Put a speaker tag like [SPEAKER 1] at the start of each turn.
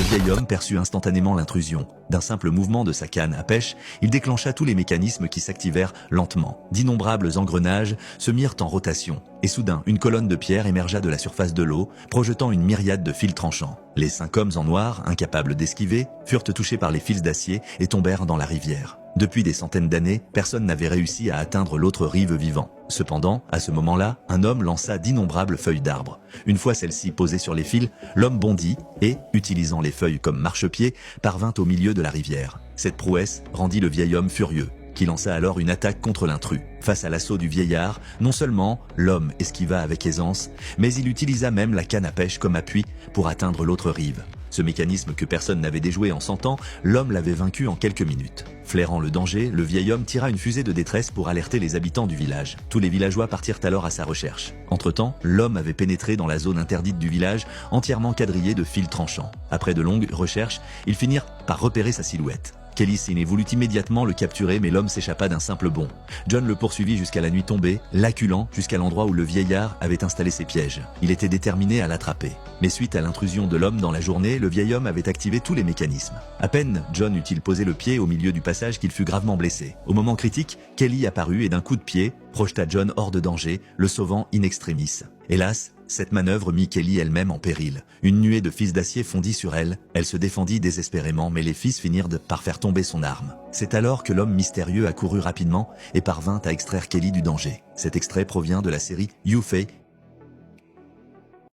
[SPEAKER 1] vieil homme perçut instantanément l'intrusion. D'un simple mouvement de sa canne à pêche, il déclencha tous les mécanismes qui s'activèrent lentement. D'innombrables engrenages se mirent en rotation, et soudain, une colonne de pierre émergea de la surface de l'eau, projetant une myriade de fils tranchants. Les 5 hommes en noir, incapables d'esquiver, furent touchés par les fils d'acier et tombèrent dans la rivière. Depuis des centaines d'années, personne n'avait réussi à atteindre l'autre rive vivant. Cependant, à ce moment-là, un homme lança d'innombrables feuilles d'arbre. Une fois celles-ci posées sur les fils, l'homme bondit et, utilisant les feuilles comme marchepied, parvint au milieu de la rivière. Cette prouesse rendit le vieil homme furieux, qui lança alors une attaque contre l'intrus. Face à l'assaut du vieillard, non seulement l'homme esquiva avec aisance, mais il utilisa même la canne à pêche comme appui pour atteindre l'autre rive. Ce mécanisme que personne n'avait déjoué en 100 ans, l'homme l'avait vaincu en quelques minutes. Flairant le danger, le vieil homme tira une fusée de détresse pour alerter les habitants du village. Tous les villageois partirent alors à sa recherche. Entre-temps, l'homme avait pénétré dans la zone interdite du village, entièrement quadrillée de fils tranchants. Après de longues recherches, ils finirent par repérer sa silhouette. Kelly Cine voulut immédiatement le capturer, mais l'homme s'échappa d'un simple bond. John le poursuivit jusqu'à la nuit tombée, l'acculant jusqu'à l'endroit où le vieillard avait installé ses pièges. Il était déterminé à l'attraper. Mais suite à l'intrusion de l'homme dans la journée, le vieil homme avait activé tous les mécanismes. À peine John eut-il posé le pied au milieu du passage qu'il fut gravement blessé. Au moment critique, Kelly apparut et d'un coup de pied, projeta John hors de danger, le sauvant in extremis. Hélas, cette manœuvre mit Kelly elle-même en péril. Une nuée de fils d'acier fondit sur elle, elle se défendit désespérément, mais les fils finirent par faire tomber son arme. C'est alors que l'homme mystérieux accourut rapidement et parvint à extraire Kelly du danger. Cet extrait provient de la série You Fei